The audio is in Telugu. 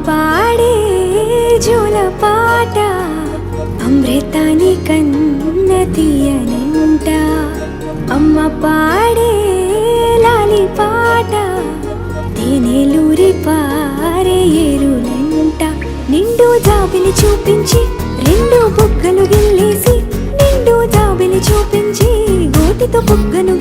పాడే జోలపాట అమృతాని కన్న తీయనంట. అమ్మ పాడే లాలి పాట తేనెలూరి పారే ఏరులంట. నిండు జాబిలి చూపించి రెండు బుగ్గలు గిల్లేసి, నిండు జాబిలి చూపించి గోటితో బుగ్గను